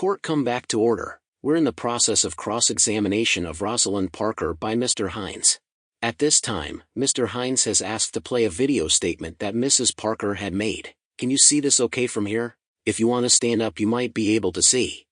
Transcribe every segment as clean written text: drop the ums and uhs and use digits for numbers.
Court come back to order. We're in the process of cross-examination of Rosalind Parker by Mr. Hines. At this time, Mr. Hines has asked to play a video statement that Mrs. Parker had made. Can you see this okay from here? If you want to stand up, you might be able to see.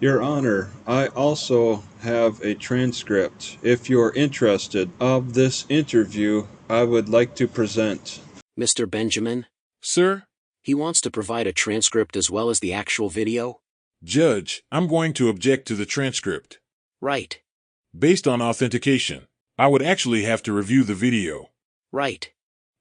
Your Honor, I also have a transcript, if you're interested, of this interview I would like to present. Mr. Benjamin? Sir? He wants to provide a transcript as well as the actual video? Judge, I'm going to object to the transcript. Right. Based on authentication, I would actually have to review the video. Right.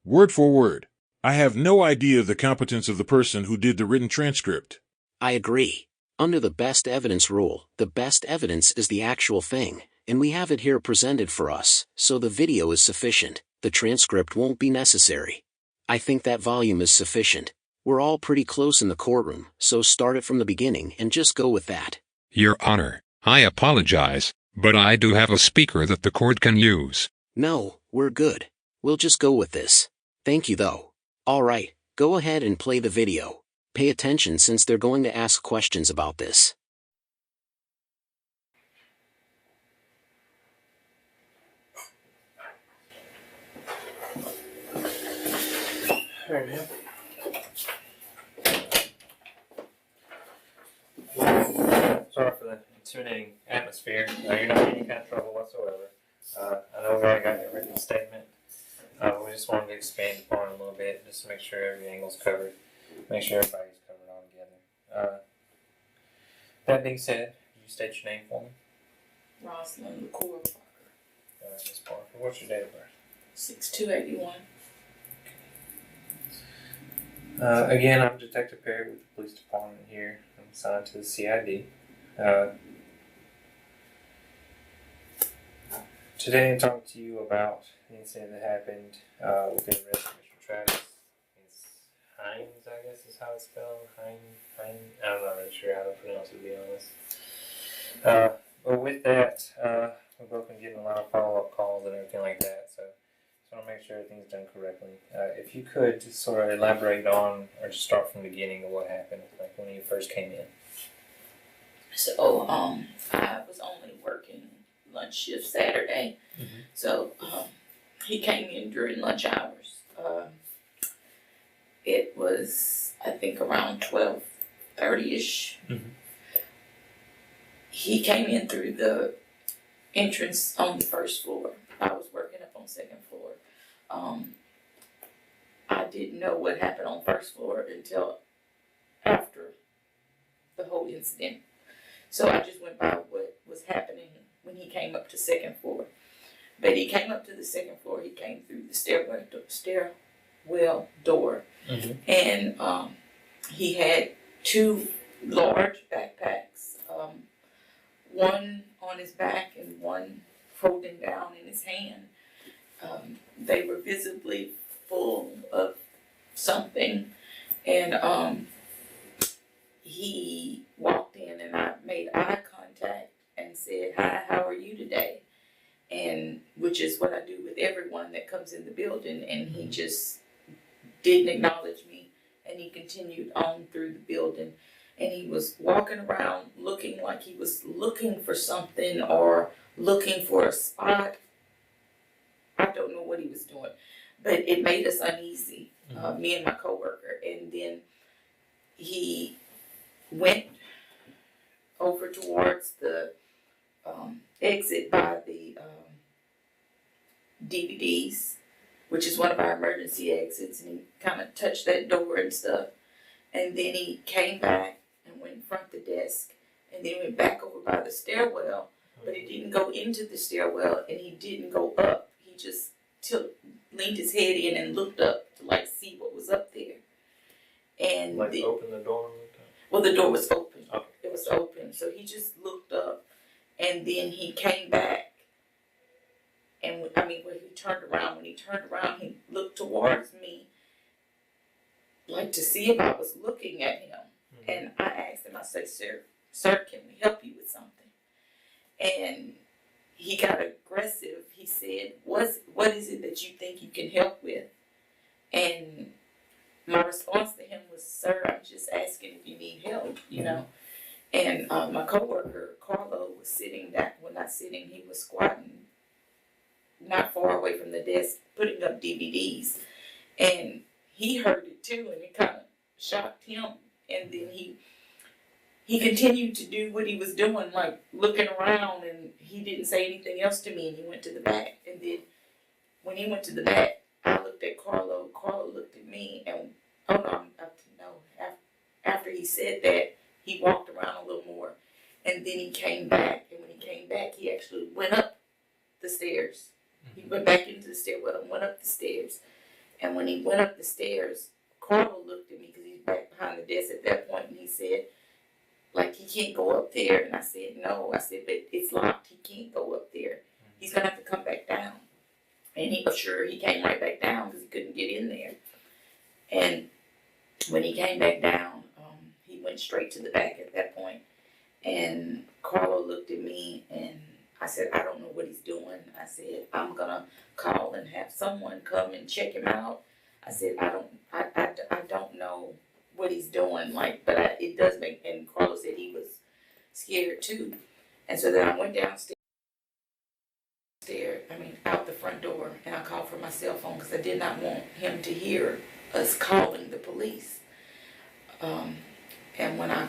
Word for word. I have no idea of the competence of the person who did the written transcript. I agree. Under the best evidence rule, the best evidence is the actual thing, and we have it here presented for us, so the video is sufficient. The transcript won't be necessary. I think that volume is sufficient. We're all pretty close in the courtroom, so start it from the beginning and just go with that. Your Honor, I apologize, but I do have a speaker that the court can use. No, we're good. We'll just go with this. Thank you though. All right, go ahead and play the video. Pay attention since they're going to ask questions about this. All right, man. Sorry for the intimidating atmosphere. You're not in any kind of trouble whatsoever. I know we already got your written statement. We just wanted to expand upon it a little bit just to make sure every angle's covered. Make sure everybody's covered all together. That being said, can you state your name for me? Rosalind Parker. Ms. Parker, what's your date of birth? 6281. Again, I'm Detective Perry with the Police Department here. I'm assigned to the CID. Today I'm talking to you about the incident that happened with the arrest of Mr. Travis. It's Hines, I guess is how it's spelled. Hines. I'm not really sure how to pronounce it, to be honest. But with that, we've both been getting a lot of follow-up calls and everything like that, so just want to make sure everything's done correctly. If you could just sort of elaborate on, or just start from the beginning of what happened, like when you first came in. So, I was only working lunch shift Saturday. Mm-hmm. So, he came in during lunch hours. It was, I think, around 12:30ish. Mm-hmm. He came in through the entrance on the first floor. I was working up on second floor. I didn't know what happened on first floor until after the whole incident. So I just went by what was happening when he came up to second floor. But he came up to the second floor. He came through the stairwell door. Mm-hmm. And he had two large backpacks, one on his back and one holding down in his hand. They were visibly full of something, and he walked in and I made eye contact and said, "Hi, how are you today?" And which is what I do with everyone that comes in the building, and he just didn't acknowledge me, and he continued on through the building, and he was walking around looking like he was looking for something or looking for a spot. I don't know what he was doing, but it made us uneasy, me and my coworker. And then he went over towards the exit by the DVDs, which is one of our emergency exits, and he kind of touched that door and stuff. And then he came back and went in front of the desk, and then went back over by the stairwell, but he didn't go into the stairwell, and he didn't go up. He just leaned his head in and looked up to see what was up there. And opened the door and looked up? Well, the door was open. Okay. It was open, so he just looked up, and then he came back. And when he turned around, he looked towards me, like to see if I was looking at him. Mm-hmm. And I asked him, I said, sir, can we help you with something? And he got aggressive. He said, what is it that you think you can help with? And my response to him was, "Sir, I'm just asking if you need help," you know. And my coworker Carlo was sitting down. Well, not sitting. He was squatting, not far away from the desk, putting up DVDs, and he heard it too, and it kind of shocked him. And then he continued to do what he was doing, like looking around, and he didn't say anything else to me. And he went to the back, and then when he went to the back, I looked at Carlo. Carlo looked at me, and oh no, I'm up to no. After he said that, he walked around a little more, and then he came back. And when he came back, he actually went up the stairs. He went back into the stairwell and went up the stairs. And when he went up the stairs, Carlo looked at me because he's back behind the desk at that point, and he said, like, he can't go up there. And I said, no. I said, but it's locked. He can't go up there. He's going to have to come back down. And he was sure he came right back down because he couldn't get in there. And when he came back down, he went straight to the back at that point. And Carlo looked at me, and I said, I don't know what he's doing. I said, I'm going to call and have someone come and check him out. I said, I don't know what he's doing, like, but it does make, and Carlo said he was scared too. And so then I went downstairs, out the front door, and I called for my cell phone because I did not want him to hear us calling the police. And when I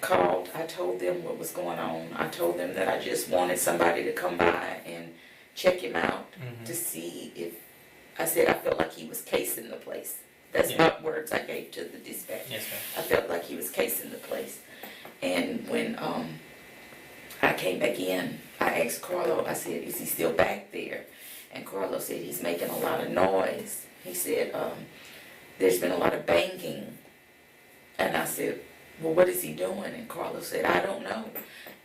called, I told them what was going on. I told them that I just wanted somebody to come by and check him out to see if, I said I felt like he was casing the place. That's not words I gave to the dispatch. Yes, ma'am. I felt like he was casing the place. And when I came back in, I asked Carlo, I said, is he still back there? And Carlo said, he's making a lot of noise. He said, there's been a lot of banging. And I said, well, what is he doing? And Carlo said, I don't know.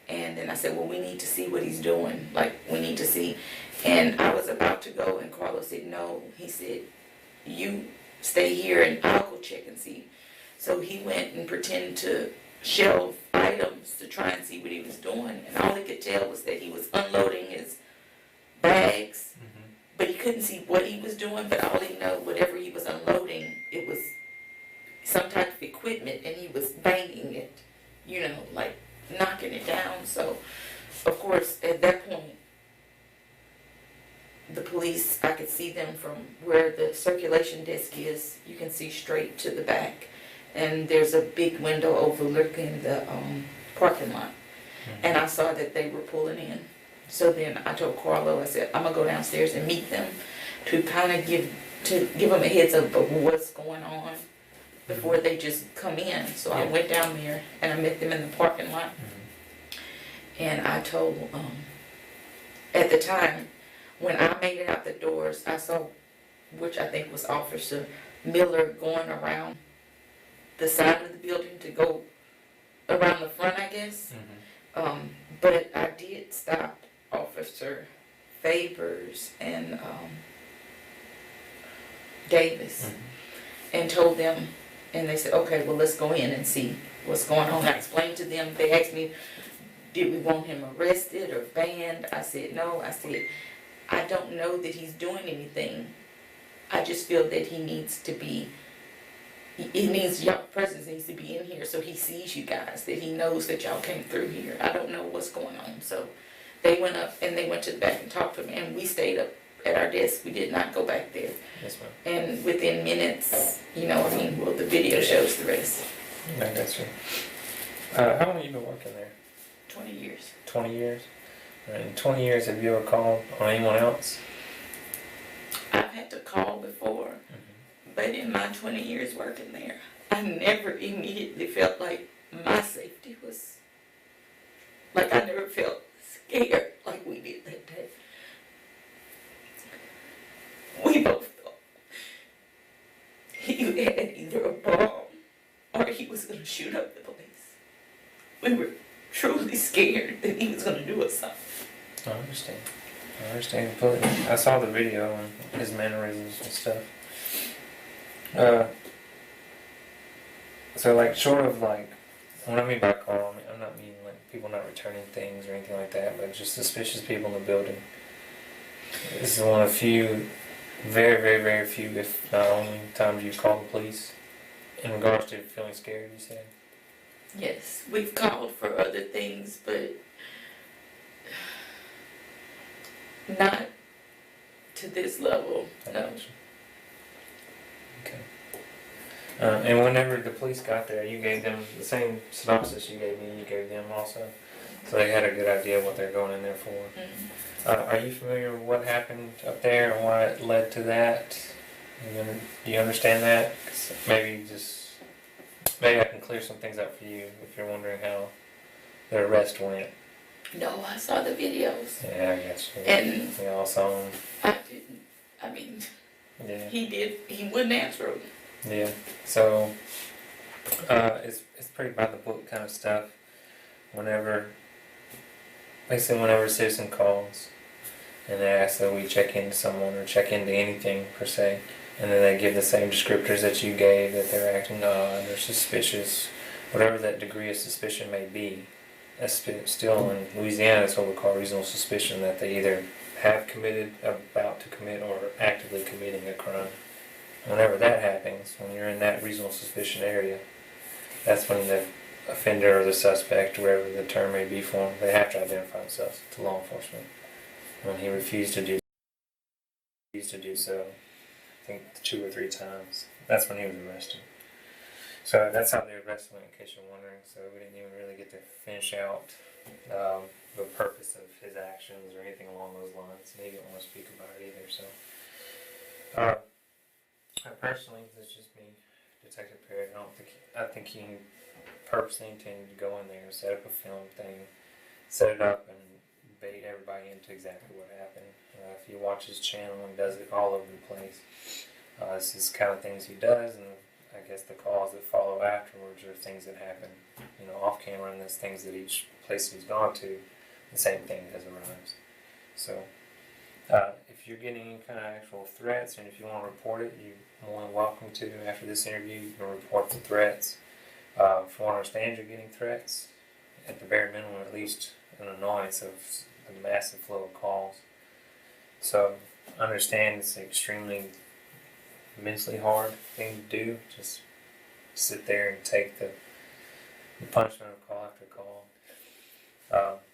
And then I said, well, we need to see what he's doing. Like, we need to see. And I was about to go, and Carlo said, no. He said, you stay here, and I'll go check and see. So he went and pretended to shelve items to try and see what he was doing. And all he could tell was that he was unloading his bags, but he couldn't see what he was doing. But all he knew, whatever he was unloading, it was some type of equipment, and he was banging it, like knocking it down. So, of course, at that point, the police, I could see them from where the circulation desk is. You can see straight to the back. And there's a big window overlooking the parking lot. And I saw that they were pulling in. So then I told Carlo, I said, I'm going to go downstairs and meet them to kind of give them a heads up of what's going on before they just come in. So I went down there and I met them in the parking lot. And I told, at the time, when I made it out the doors, I saw, which I think was Officer Miller, going around the side of the building to go around the front, I guess. But I did stop Officer Favors and Davis and told them, and they said, okay, well, let's go in and see what's going on. I explained to them. They asked me, did we want him arrested or banned? I said, no. I said, I don't know that he's doing anything. I just feel that he needs to be, your presence needs to be in here so he sees you guys, that he knows that y'all came through here. I don't know what's going on. So they went up and they went to the back and talked to him, and we stayed up at our desk. We did not go back there. Yes, ma'am. And within minutes, the video shows the rest. I got you. How long have you been working there? 20 years. 20 years? In 20 years, have you ever called on anyone else? I've had to call before, but in my 20 years working there, I never immediately felt like my safety was, like I never felt scared like we did that day. We both thought he had either a bomb or he was going to shoot up the place. We were truly scared that he was going to do us something. I understand completely. I saw the video and his mannerisms and stuff. So like, short of like, what I mean by call, I'm not meaning like people not returning things or anything like that, but just suspicious people in the building. This is one of few, very, very, very few, if not only, times you call the police. in regards to feeling scared, you said? Yes, we've called for other things, but not to this level. No. Okay. And whenever the police got there, you gave them the same synopsis you gave me, you gave them also. So they had a good idea of what they're going in there for. Mm-hmm. Are you familiar with what happened up there and what led to that? Do you understand that? 'Cause maybe I can clear some things up for you if you're wondering how the arrest went. No, I saw the videos. Yeah, I guess. And we all saw them. I didn't. I mean, Yeah. He wouldn't answer them. Yeah. So it's pretty by the book kind of stuff. Whenever a citizen calls and they ask that we check into someone or check into anything per se, and then they give the same descriptors that you gave, that they're acting odd or suspicious, whatever that degree of suspicion may be, that's still in Louisiana, it's what we call reasonable suspicion that they either have committed, about to commit, or actively committing a crime. Whenever that happens, when you're in that reasonable suspicion area, that's when the offender or the suspect, wherever the term may be for him, they have to identify themselves to law enforcement. When he refused to do so, I think 2 or 3 times, that's when he was arrested. So that's how the arrest went, in case you're wondering. So we didn't even really get to finish out the purpose of his actions or anything along those lines. And he didn't want to speak about it either. So, personally, that's just me, Detective Perry. I think he purposely intended to go in there, set up a film thing, set it up, and bait everybody into exactly what happened. If you watch his channel, he does it all over the place. This is the kind of things he does, and I guess the calls that follow afterwards are things that happen, off camera, and there's things that each place he's gone to, the same thing has arrived. So, if you're getting any kind of actual threats, and if you want to report it, you're more than welcome to. After this interview, you can report the threats. If you want to understand you're getting threats, at the bare minimum, at least an annoyance of the massive flow of calls. So, understand it's an extremely mentally hard thing to do. Just sit there and take the punishment of call after call.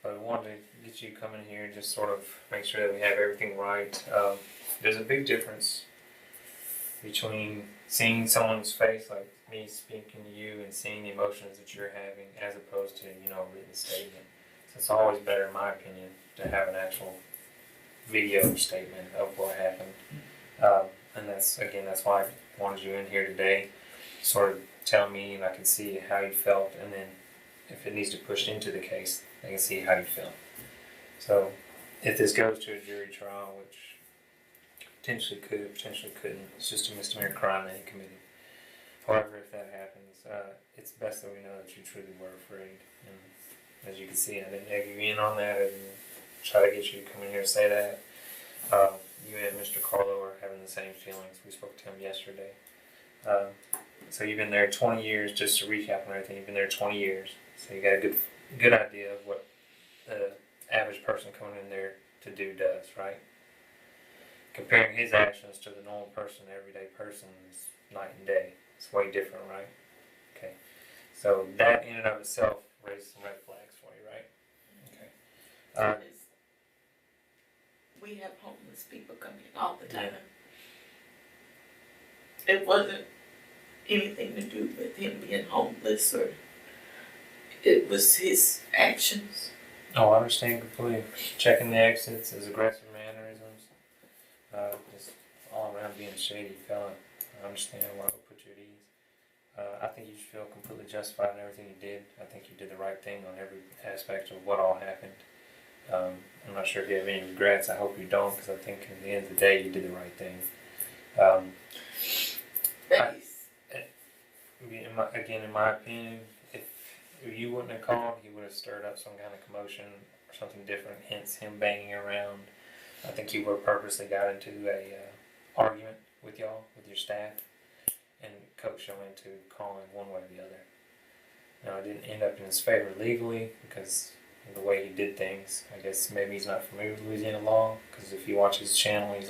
But we wanted to get you coming here and just sort of make sure that we have everything right. There's a big difference between seeing someone's face, like me speaking to you, and seeing the emotions that you're having, as opposed to a written statement. So it's always better, in my opinion, to have an actual video statement of what happened. And that's why I wanted you in here today, sort of tell me, and I can see how you felt, and then if it needs to push into the case, I can see how you feel. So, if this goes to a jury trial, which potentially could, potentially couldn't, it's just a misdemeanor crime that he committed. However, if that happens, it's best that we know that you truly were afraid. And as you can see, I didn't egg you in on that. I didn't try to get you to come in here and say that. You and Mr. Carlo are having the same feelings. We spoke to him yesterday. So you've been there 20 years, just to recap on everything, you've been there 20 years. So you got a good idea of what the average person coming in there to do does, right? Comparing his actions to the normal person, everyday person, is night and day. It's way different, right? Okay. So that in and of itself raises some red flags for you, right? Okay. We have homeless people coming all the time. Yeah. It wasn't anything to do with him being homeless, or it was his actions. Oh, I understand completely. Checking the exits, his aggressive mannerisms, just all around being a shady fella. I understand why it would put you at ease. I think you should feel completely justified in everything you did. I think you did the right thing on every aspect of what all happened. I'm not sure if you have any regrets. I hope you don't, because I think at the end of the day, you did the right thing. In my opinion, if you wouldn't have called, he would have stirred up some kind of commotion or something different, hence him banging around. I think he would have purposely got into a argument with y'all, with your staff, and coaxed y'all into calling one way or the other. Now, it didn't end up in his favor legally, because the way he did things. I guess maybe he's not familiar with Louisiana law, because if you watch his channel, he's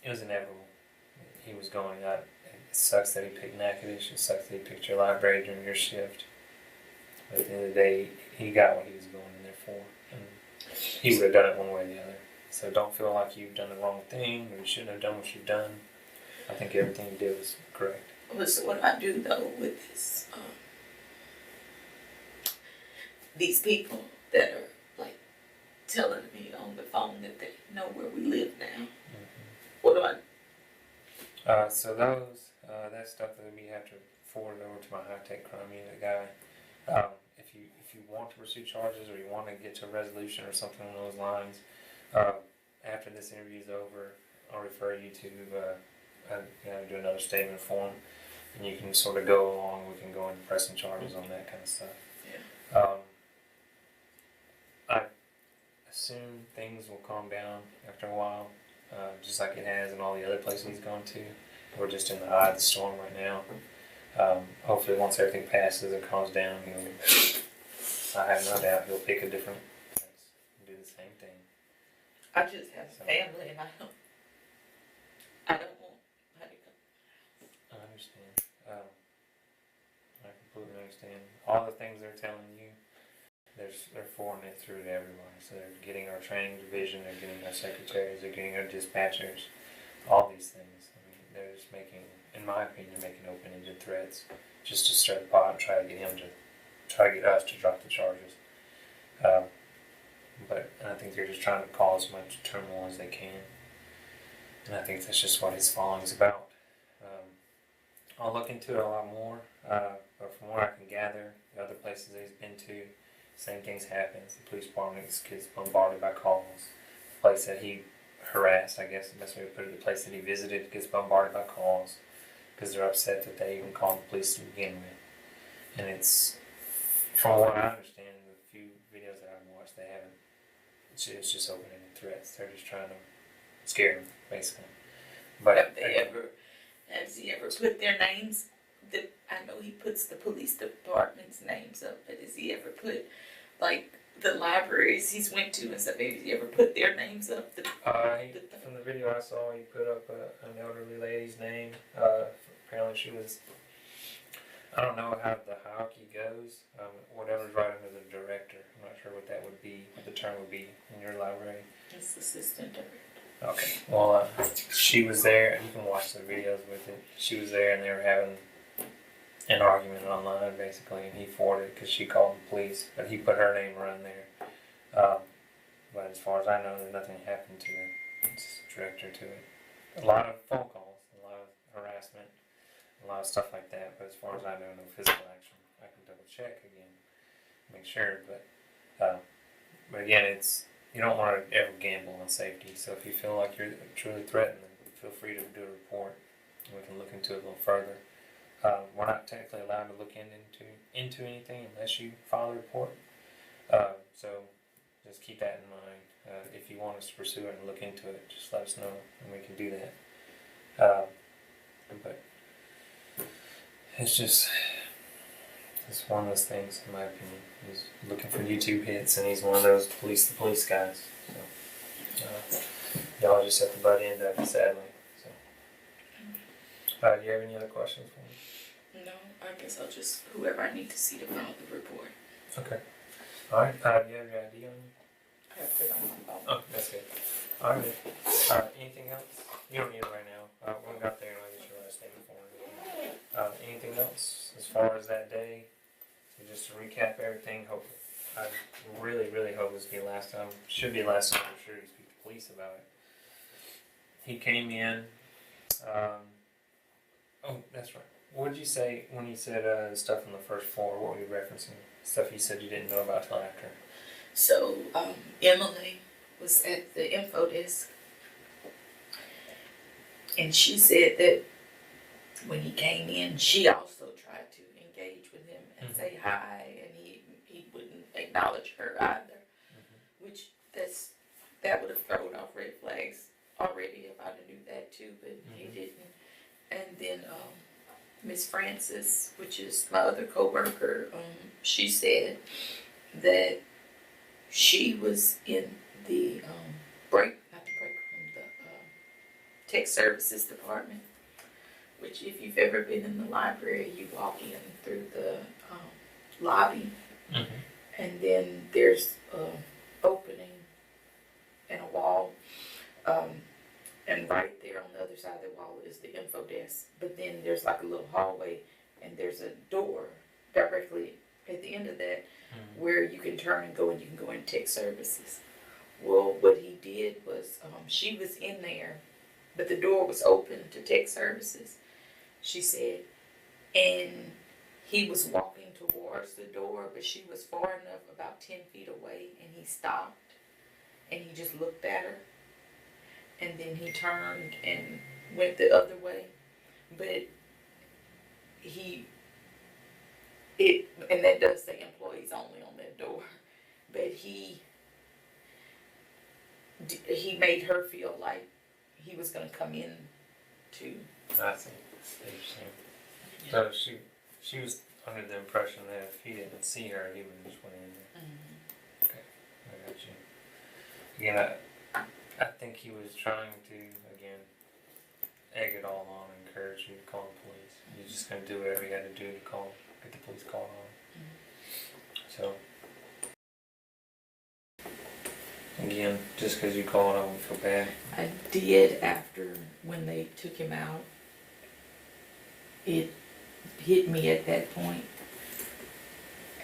it was inevitable. He was going up. It sucks that he picked Natchitoches. It sucks that he picked your library during your shift. But at the end of the day, he got what he was going in there for. And he would have done it one way or the other. So don't feel like you've done the wrong thing or you shouldn't have done what you've done. I think everything you did was correct. Well, so what I do though with this, these people that are like telling me on the phone that they know where we live now. What do I? So those, that stuff that we have to forward over to my high-tech crime unit guy. If you want to pursue charges or you want to get to a resolution or something along those lines, after this interview is over, I'll refer you to do another statement form, and you can sort of go along. We can go into pressing charges on that kind of stuff. Yeah. I assume things will calm down after a while, just like it has in all the other places he's gone to. We're just in the eye of the storm right now. Hopefully once everything passes and calms down, I have no doubt he'll pick a different place and do the same thing. I just have a family and I don't want honey. I understand. I completely understand. All the things they're telling you, they're forwarding it through to everybody. So they're getting our training division, they're getting our secretaries, they're getting our dispatchers, all these things. I mean, they're just making, in my opinion, making open-ended threats just to stir the pot and try to get us to drop the charges. But I think they're just trying to cause as much turmoil as they can. And I think that's just what his following is about. I'll look into it a lot more, but from what I can gather, the other places that he's been to, same things happens. The police department gets bombarded by calls. The place that he harassed, I guess the best way to put it, the place that he visited gets bombarded by calls because they're upset that they even called the police to begin with. And it's, from what I understand, the few videos that I've watched, they haven't, it's just open-ended threats. They're just trying to scare him, basically. But has he ever put their names? I know he puts the police department's names up, but has he ever put like the libraries he's went to and stuff? Has he ever put their names up? From the video I saw, he put up an elderly lady's name. Apparently she was, I don't know how the hierarchy goes. Whatever's right under the director. I'm not sure what that would be, what the term would be in your library. It's assistant director. Okay. Well, she was there. You can watch the videos with it. She was there, and they were having an argument online, basically, and he forwarded it because she called the police, but he put her name around there. But as far as I know, nothing happened to the director to it. A lot of phone calls, a lot of harassment, a lot of stuff like that, but as far as I know, no physical action. I can double check again, make sure, but again, you don't want to ever gamble on safety, so if you feel like you're truly threatened, feel free to do a report, and we can look into it a little further. We're not technically allowed to look into anything unless you file a report. So just keep that in mind. If you want us to pursue it and look into it, just let us know and we can do that. But it's one of those things, in my opinion. He's looking for YouTube hits, and he's one of those police the police guys. So, y'all just at the butt end of it, sadly. So, do you have any other questions for me? No, I guess I'll just, whoever I need to see to file the report. Okay. Alright, do you have your ID on you? I have to on my phone. Oh, that's good. Alright. Anything else? You don't need it right now. When we got there, I'll get your last statement for it. Anything else as far as that day? So just to recap everything, I really, really hope this will be the last time. Should be the last time for sure to speak to police about it. He came in. Oh, that's right. What did you say when you said stuff on the first floor? What were you referencing? Stuff you said you didn't know about till after. So, Emily was at the info desk, and she said that when he came in, she also tried to engage with him and say hi, and he wouldn't acknowledge her either, which that would have thrown off red flags already if I'd have knew that too, but he didn't. And then Miss Francis, which is my other coworker, she said that she was in the not the break room, the tech services department, which if you've ever been in the library, you walk in through the lobby, and then there's an opening and a wall, and right there on the other side of the wall is the info desk. But then there's like a little hallway, and there's a door directly at the end of that where you can turn and you can go into tech services. Well, what he did was, she was in there, but the door was open to tech services, she said, and he was walking towards the door, but she was far enough, about 10 feet away, and he stopped, and he just looked at her, and then he turned and went the other way, but and that does say employees only on that door, but he made her feel like he was going to come in too. I see. So she was under the impression that if he didn't see her, he would just went in there. Okay, I got you. Again, I think he was trying to, again, egg it all on, encourage you to call the police. You're just going to do whatever you got to do to get the police called on. So, again, just because you called, I won't feel bad. I did after when they took him out. It hit me at that point,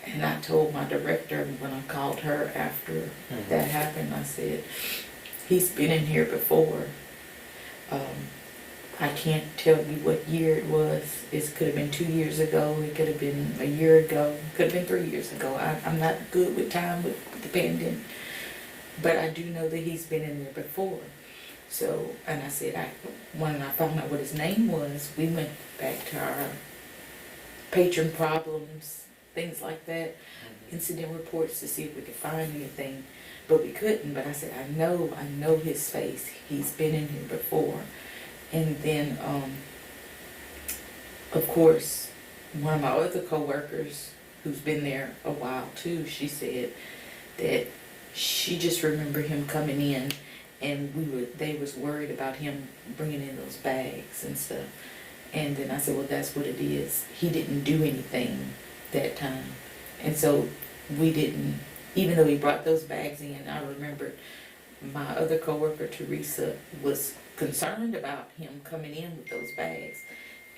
and I told my director when I called her after that happened, I said, he's been in here before. I can't tell you what year it was. It could have been 2 years ago. It could have been a year ago. Could have been 3 years ago. I'm not good with time with the pandemic, but I do know that he's been in there before. So, and I said, when I found out what his name was, we went back to our patron problems, things like that, incident reports to see if we could find anything, but we couldn't. But I said, I know his face. He's been in here before. And then, of course, one of my other coworkers who's been there a while too, she said that she just remembered him coming in, and they was worried about him bringing in those bags and stuff. And then I said, well, that's what it is. He didn't do anything that time. And so we didn't, even though he brought those bags in, I remembered my other coworker, Teresa, was concerned about him coming in with those bags.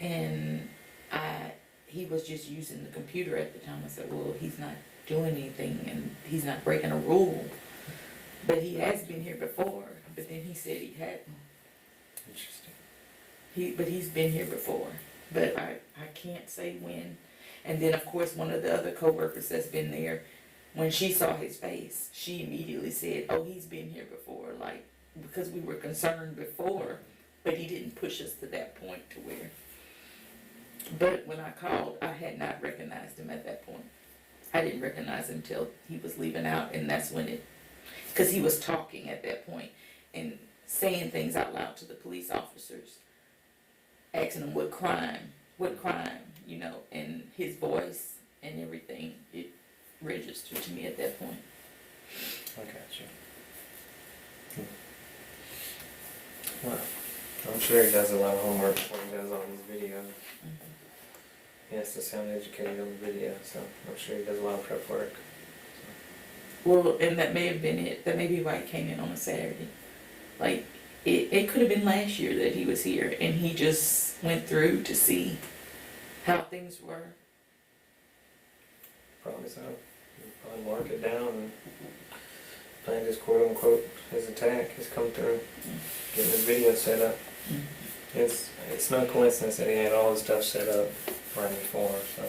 And he was just using the computer at the time. I said, well, he's not doing anything and he's not breaking a rule. But he has been here before. But then he said he hadn't. Interesting. But he's been here before. But I can't say when. And then, of course, one of the other coworkers that's been there, when she saw his face, she immediately said, oh, he's been here before. Like, because we were concerned before, but he didn't push us to that point to where. But when I called, I had not recognized him at that point. I didn't recognize him till he was leaving out, and that's when because he was talking at that point and saying things out loud to the police officers, asking them what crime, you know, and his voice and everything, it registered to me at that point. I got you. Well, I'm sure he does a lot of homework before he does all these videos. He has to sound educated on the video, so I'm sure he does a lot of prep work. Well, and that may have been it. That may be why he came in on a Saturday. Like, it could have been last year that he was here, and he just went through to see how things were. Probably so. He'll probably mark it down and plan his quote-unquote, his attack, his come-through, getting his video set up. It's no coincidence that he had all his stuff set up right before, so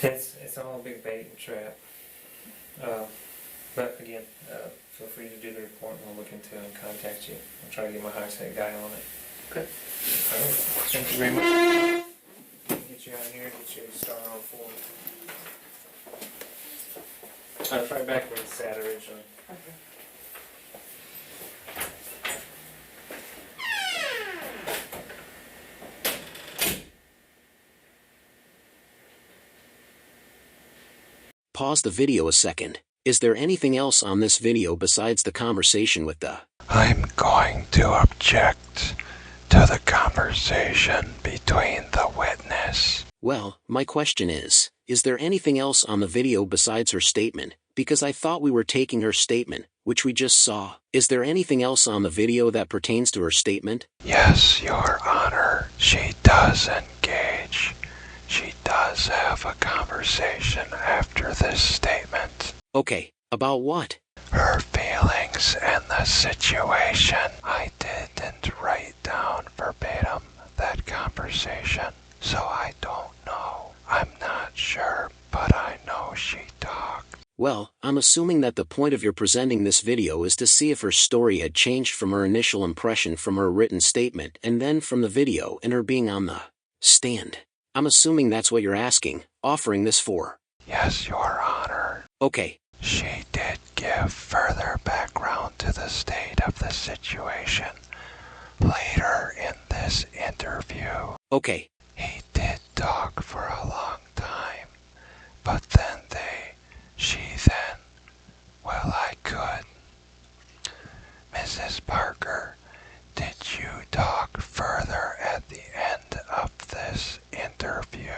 it's all a big bait and trap. But again, feel free to do the report and we'll look into it and contact you. I'll try to get my high-tech guy on it. Okay. Alright, thank you very much. Get you out of here, get you started on form. I'll try back when it's sad originally. Okay. Pause the video a second. Is there anything else on this video besides the conversation with the I'm going to object to the conversation between the witness. Well, my question is there anything else on the video besides her statement? Because I thought we were taking her statement, which we just saw. Is there anything else on the video that pertains to her statement? Yes, Your Honor. She does engage. She does have a conversation after this statement. Okay, about what? Her feelings and the situation. I didn't write down verbatim that conversation, so I don't know. I'm not sure, but I know she talked. Well, I'm assuming that the point of your presenting this video is to see if her story had changed from her initial impression from her written statement and then from the video and her being on the stand. I'm assuming that's what you're asking, offering this for. Yes, Your Honor. Okay. She did give further background to the state of the situation later in this interview. Okay. He did talk for a long time, but she then, well, I could. Mrs. Parker, did you talk further at the end of this interview?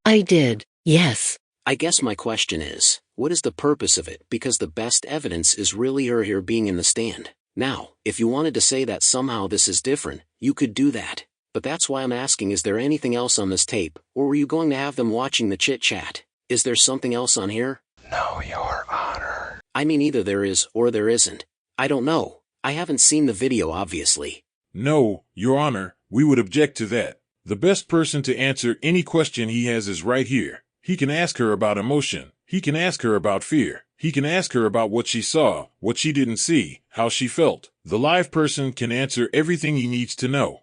I did, yes. I guess my question is, what is the purpose of it? Because the best evidence is really her here being in the stand. Now, if you wanted to say that somehow this is different, you could do that. But that's why I'm asking, is there anything else on this tape, or were you going to have them watching the chit-chat? Is there something else on here? No, Your Honor. I mean, either there is or there isn't. I don't know. I haven't seen the video, obviously. No, Your Honor, we would object to that. The best person to answer any question he has is right here. He can ask her about emotion. He can ask her about fear. He can ask her about what she saw, what she didn't see, how she felt. The live person can answer everything he needs to know.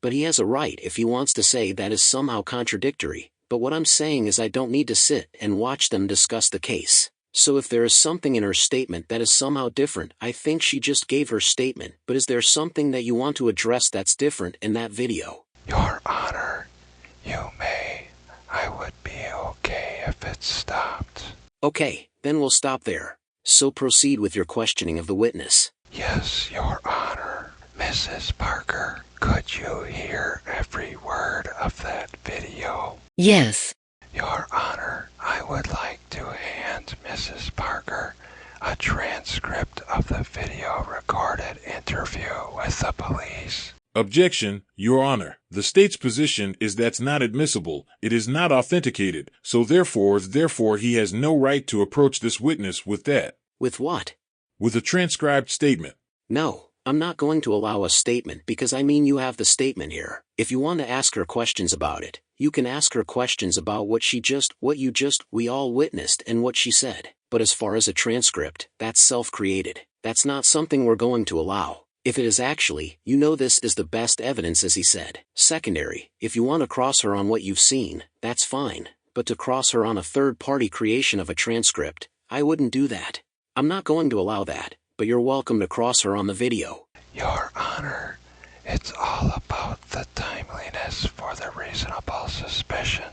But he has a right if he wants to say that is somehow contradictory. But what I'm saying is I don't need to sit and watch them discuss the case. So if there is something in her statement that is somehow different, I think she just gave her statement. But is there something that you want to address that's different in that video? Your Honor, you may. I would be okay if it stopped. Okay, then we'll stop there. So proceed with your questioning of the witness. Yes, Your Honor. Mrs. Parker, could you hear every word of that video? Yes. Your Honor, I would like to hand Mrs. Parker a transcript of the video recorded interview with the police. Objection, Your Honor. The state's position is that's not admissible. It is not authenticated, so therefore he has no right to approach this witness with that. With what? With a transcribed statement. No, I'm not going to allow a statement because I mean you have the statement here. If you want to ask her questions about it, you can ask her questions about we all witnessed and what she said. But as far as a transcript, that's self-created. That's not something we're going to allow. If it is actually, this is the best evidence, as he said. Secondary, if you want to cross her on what you've seen, that's fine. But to cross her on a third-party creation of a transcript, I wouldn't do that. I'm not going to allow that, but you're welcome to cross her on the video. Your Honor, it's all about the timeliness for the reasonable suspicion.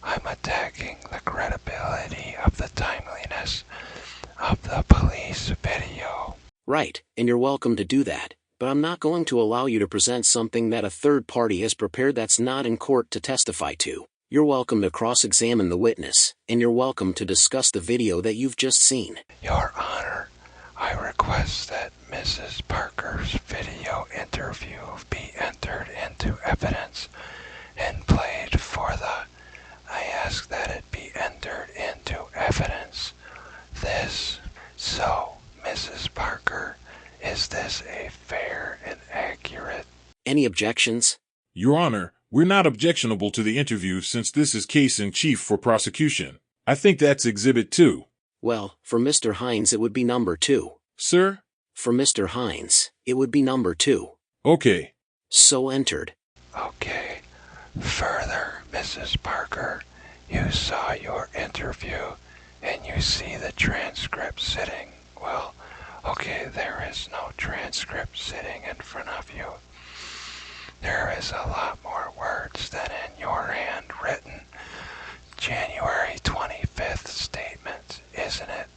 I'm attacking the credibility of the timeliness of the police video. Right, and you're welcome to do that, but I'm not going to allow you to present something that a third party has prepared that's not in court to testify to. You're welcome to cross-examine the witness, and you're welcome to discuss the video that you've just seen. Your Honor, I request that Mrs. Parker's video interview be entered into evidence and played for I ask that it be entered into evidence. Mrs. Parker, is this a fair and accurate? Any objections? Your Honor, we're not objectionable to the interview since this is case in chief for prosecution. I think that's Exhibit 2. Well, for Mr. Hines it would be number 2. Sir? For Mr. Hines, it would be number 2. Okay. So entered. Okay. Further, Mrs. Parker, you saw your interview and you see the transcript sitting. Well, okay, there is no transcript sitting in front of you. There is a lot more words than in your handwritten January 25th statement, isn't it?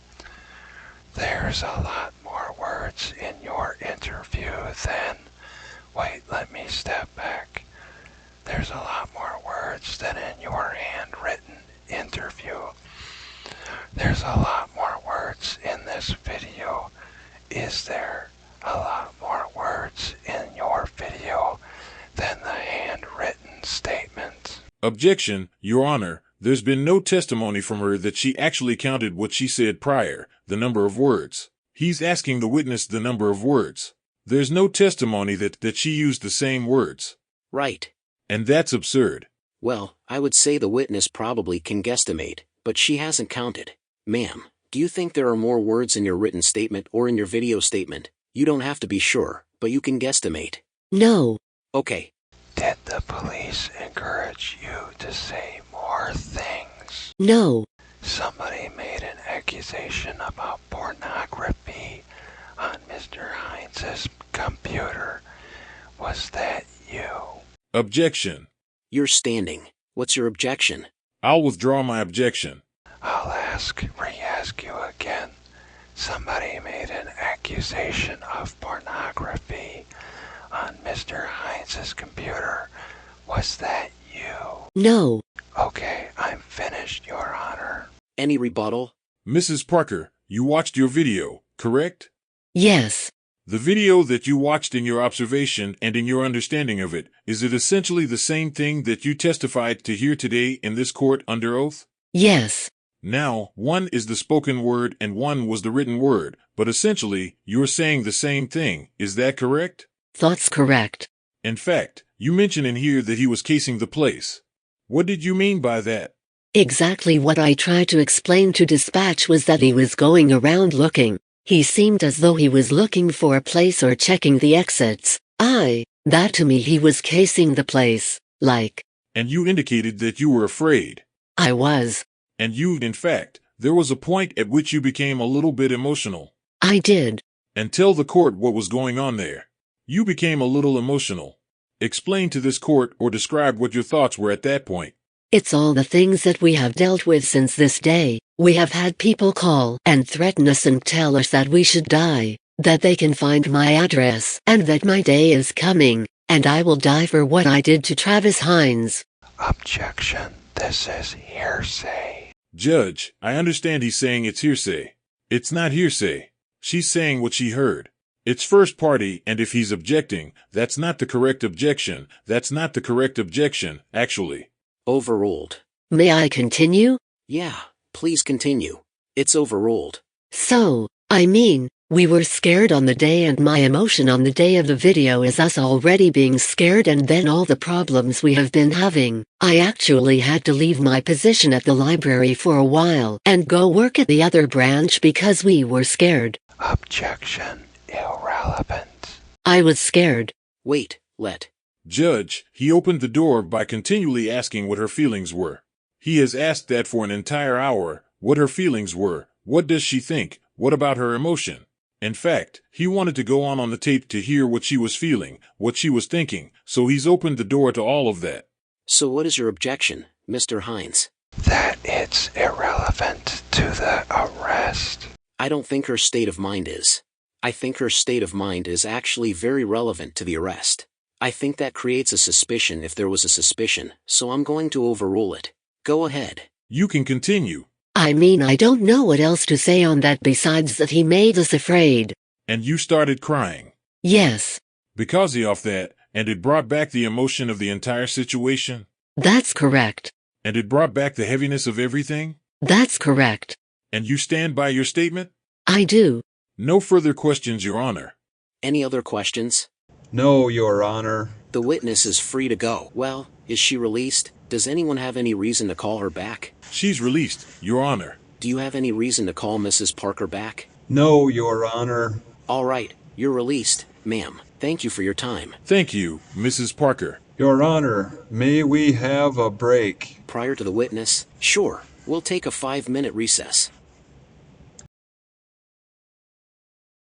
There's a lot more words in your interview then, wait, let me step back. There's a lot more words than in your handwritten interview. There's a lot more words in this video. Is there a lot more words in your video than the handwritten statement? Objection, Your Honor. There's been no testimony from her that she actually counted what she said prior, the number of words. He's asking the witness the number of words. There's no testimony that she used the same words. Right. And that's absurd. Well, I would say the witness probably can guesstimate, but she hasn't counted. Ma'am, do you think there are more words in your written statement or in your video statement? You don't have to be sure, but you can guesstimate. No. Okay. Did the police encourage you to say more things? No. Somebody made an accusation about pornography on Mr. Hines' computer. Was that you? Objection. You're standing. What's your objection? I'll withdraw my objection. I'll re-ask you again. Somebody made an accusation of pornography on Mr. Hines' computer. Was that you? No. Okay, I'm finished, Your Honor. Any rebuttal? Mrs. Parker, you watched your video, correct? Yes. The video that you watched in your observation and in your understanding of it, is it essentially the same thing that you testified to here today in this court under oath? Yes. Now, one is the spoken word and one was the written word, but essentially, you're saying the same thing, is that correct? That's correct. In fact, you mention in here that he was casing the place. What did you mean by that? Exactly what I tried to explain to dispatch was that he was going around looking. He seemed as though he was looking for a place or checking the exits. That to me he was casing the place, like. And you indicated that you were afraid. I was. And in fact, there was a point at which you became a little bit emotional. I did. And tell the court what was going on there. You became a little emotional. Explain to this court or describe what your thoughts were at that point. It's all the things that we have dealt with since this day. We have had people call and threaten us and tell us that we should die, that they can find my address, and that my day is coming, and I will die for what I did to Travis Hines. Objection. This is hearsay. Judge, I understand he's saying it's hearsay. It's not hearsay. She's saying what she heard. It's first party, and if he's objecting, that's not the correct objection. That's not the correct objection, actually. Overruled. May I continue? Yeah, please continue. It's overruled. So, we were scared on the day, and my emotion on the day of the video is us already being scared and then all the problems we have been having. I actually had to leave my position at the library for a while and go work at the other branch because we were scared. Objection. Irrelevant. I was scared. Wait, Judge, he opened the door by continually asking what her feelings were. He has asked that for an entire hour, what her feelings were, what does she think, what about her emotion. In fact, he wanted to go on the tape to hear what she was feeling, what she was thinking, so he's opened the door to all of that. So what is your objection, Mr. Hines? That it's irrelevant to the arrest. I don't think her state of mind is. I think her state of mind is actually very relevant to the arrest. I think that creates a suspicion if there was a suspicion, so I'm going to overrule it. Go ahead. You can continue. I don't know what else to say on that besides that he made us afraid. And you started crying. Yes. Because of that, and it brought back the emotion of the entire situation? That's correct. And it brought back the heaviness of everything? That's correct. And you stand by your statement? I do. No further questions, Your Honor. Any other questions? No, Your Honor. The witness is free to go. Well, is she released? Does anyone have any reason to call her back? She's released, Your Honor. Do you have any reason to call Mrs. Parker back? No, Your Honor. All right, you're released, ma'am. Thank you for your time. Thank you, Mrs. Parker. Your Honor, may we have a break? Prior to the witness? Sure, we'll take a 5-minute recess.